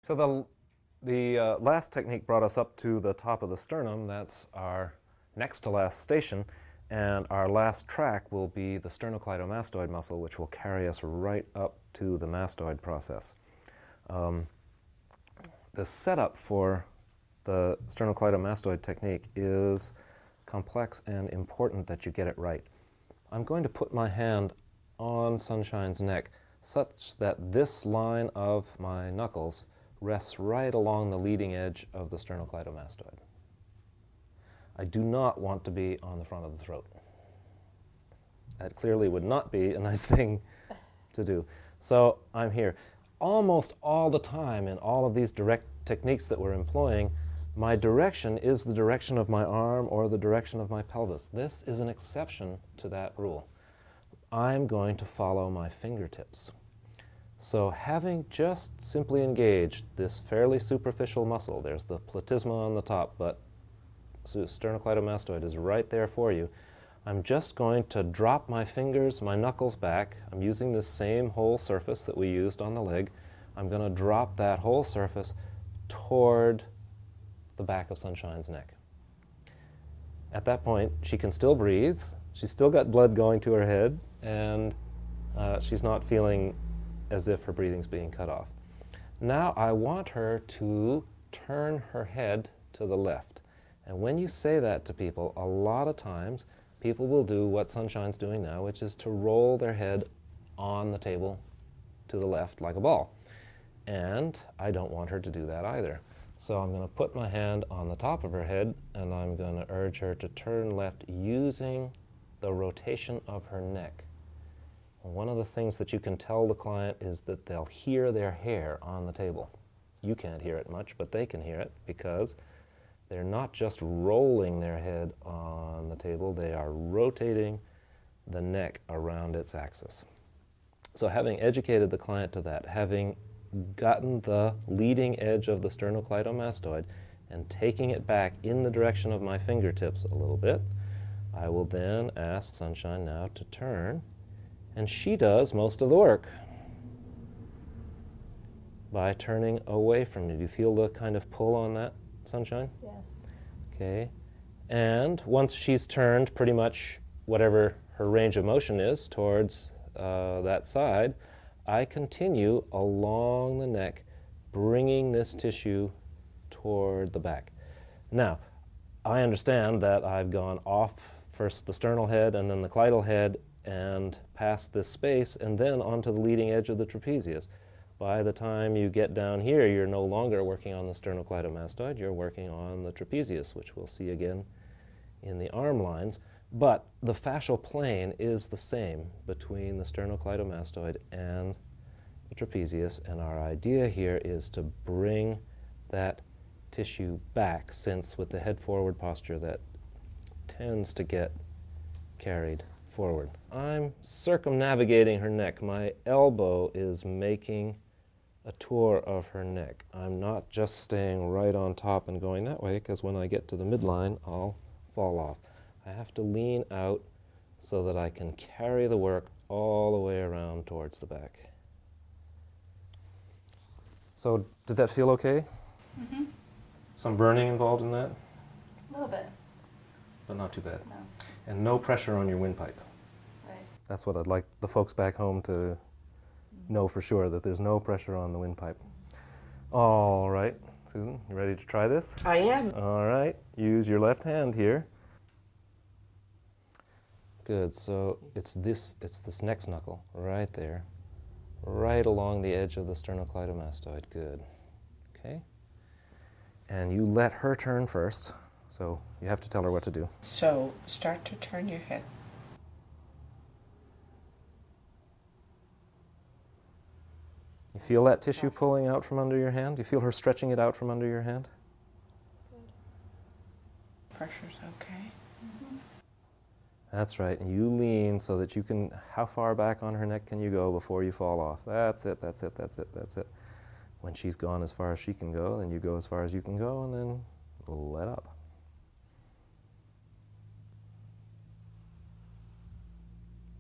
So the last technique brought us up to the top of the sternum. That's our next to last station. And our last track will be the sternocleidomastoid muscle, which will carry us right up to the mastoid process. The setup for the sternocleidomastoid technique is complex and important that you get it right. I'm going to put my hand on Sunshine's neck such that this line of my knuckles rests right along the leading edge of the sternocleidomastoid. I do not want to be on the front of the throat. That clearly would not be a nice thing to do. So I'm here. Almost all the time in all of these direct techniques that we're employing, my direction is the direction of my arm or the direction of my pelvis. This is an exception to that rule. I'm going to follow my fingertips. So having just simply engaged this fairly superficial muscle, there's the platysma on the top, but sternocleidomastoid is right there for you. I'm just going to drop my fingers, my knuckles back. I'm using this same whole surface that we used on the leg. I'm going to drop that whole surface toward the back of Sunshine's neck. At that point, she can still breathe. She's still got blood going to her head, and she's not feeling as if her breathing's being cut off. Now I want her to turn her head to the left. And when you say that to people, a lot of times people will do what Sunshine's doing now, which is to roll their head on the table to the left like a ball. And I don't want her to do that either. So I'm going to put my hand on the top of her head, and I'm going to urge her to turn left using the rotation of her neck. And one of the things that you can tell the client is that they'll hear their hair on the table. You can't hear it much, but they can hear it because they're not just rolling their head on the table, they are rotating the neck around its axis. So having educated the client to that, having gotten the leading edge of the sternocleidomastoid and taking it back in the direction of my fingertips a little bit, I will then ask Sunshine now to turn, and she does most of the work by turning away from me. Do you feel the kind of pull on that, Sunshine? Yes. Okay. And once she's turned pretty much whatever her range of motion is towards that side, I continue along the neck, bringing this tissue toward the back. Now, I understand that I've gone off first the sternal head and then the cleidal head and past this space and then onto the leading edge of the trapezius. By the time you get down here, you're no longer working on the sternocleidomastoid, you're working on the trapezius, which we'll see again in the arm lines. But the fascial plane is the same between the sternocleidomastoid and the trapezius, and our idea here is to bring that tissue back, since with the head forward posture that tends to get carried forward. I'm circumnavigating her neck. My elbow is making a tour of her neck. I'm not just staying right on top and going that way, because when I get to the midline, I'll fall off. I have to lean out so that I can carry the work all the way around towards the back. So did that feel okay? Mm-hmm. Some burning involved in that? A little bit. But not too bad. No. And no pressure on your windpipe. Right. That's what I'd like the folks back home to know for sure, that there's no pressure on the windpipe. All right, Susan, you ready to try this? I am. All right, use your left hand here. Good, so it's this next knuckle right there, right along the edge of the sternocleidomastoid. Good, okay? And you let her turn first, so you have to tell her what to do. So start to turn your head. You feel that tissue pulling out from under your hand? You feel her stretching it out from under your hand? Pressure's okay. Mm-hmm. That's right, and you lean so that you can, how far back on her neck can you go before you fall off? That's it, that's it, that's it, that's it. When she's gone as far as she can go, then you go as far as you can go, and then let up.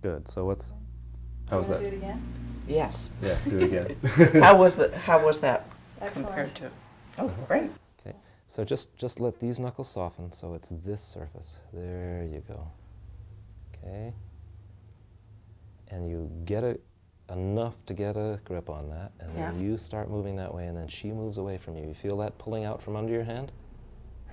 Good, so How's that? Do it again? Yes. Yeah, do it again. How was that? Excellent. compared to. Oh, great. Okay, so just let these knuckles soften so it's this surface. There you go. Okay. And you get enough to get a grip on that, and then you start moving that way, and then she moves away from you. You feel that pulling out from under your hand?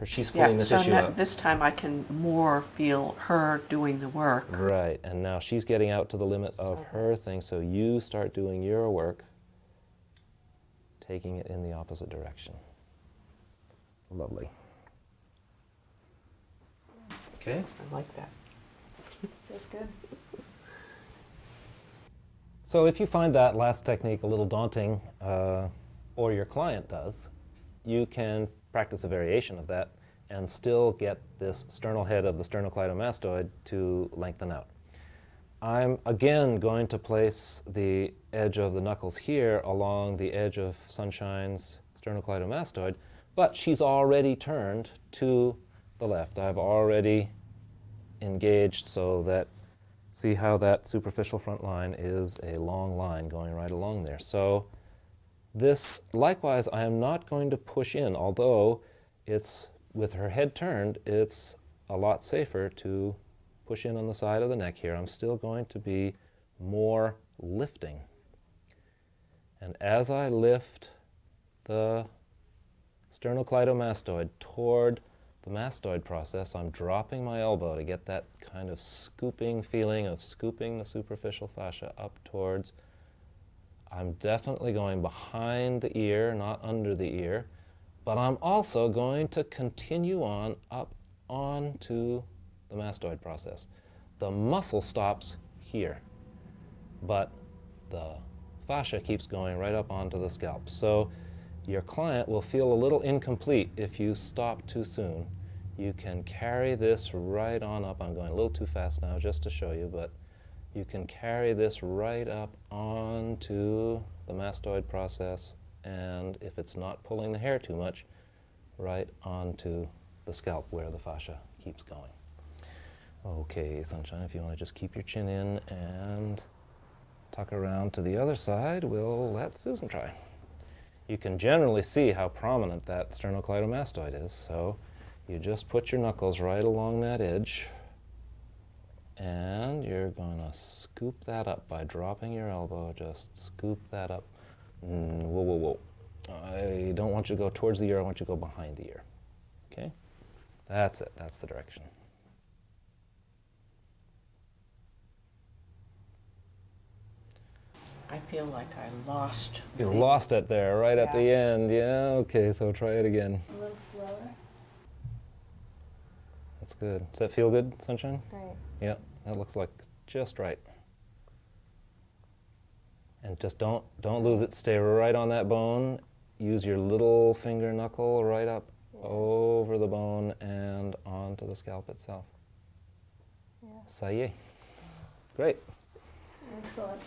She's pulling the so tissue out. this time I can more feel her doing the work. Right, and now she's getting out to the limit of her thing, so you start doing your work, taking it in the opposite direction. Lovely. Okay. I like that. Feels good. So if you find that last technique a little daunting, or your client does, you can practice a variation of that and still get this sternal head of the sternocleidomastoid to lengthen out. I'm again going to place the edge of the knuckles here along the edge of Sunshine's sternocleidomastoid, but she's already turned to the left. I've already engaged so that, see how that superficial front line is a long line going right along there. So this, likewise, I am not going to push in, although it's, with her head turned, it's a lot safer to push in on the side of the neck here. I'm still going to be more lifting. And as I lift the sternocleidomastoid toward the mastoid process, I'm dropping my elbow to get that kind of scooping feeling of scooping the superficial fascia up towards. I'm definitely going behind the ear, not under the ear, but I'm also going to continue on up onto the mastoid process. The muscle stops here, but the fascia keeps going right up onto the scalp. So your client will feel a little incomplete if you stop too soon. You can carry this right on up. I'm going a little too fast now just to show you, but you can carry this right up onto the mastoid process, and if it's not pulling the hair too much, right onto the scalp where the fascia keeps going. Okay, Sunshine, if you want to just keep your chin in and tuck around to the other side, we'll let Susan try. You can generally see how prominent that sternocleidomastoid is, so you just put your knuckles right along that edge, and you're going to scoop that up by dropping your elbow. Just scoop that up. Whoa, whoa, whoa. I don't want you to go towards the ear. I want you to go behind the ear. Okay? That's it. That's the direction. I feel like I lost. You lost it there, right at the end. Yeah, okay, so try it again. A little slower. That's good. Does that feel good, Sunshine? That's great. Yeah, that looks like just right. And just don't lose it. Stay right on that bone. Use your little finger knuckle right up over the bone and onto the scalp itself. Yeah. Ça y est. Great. Excellent.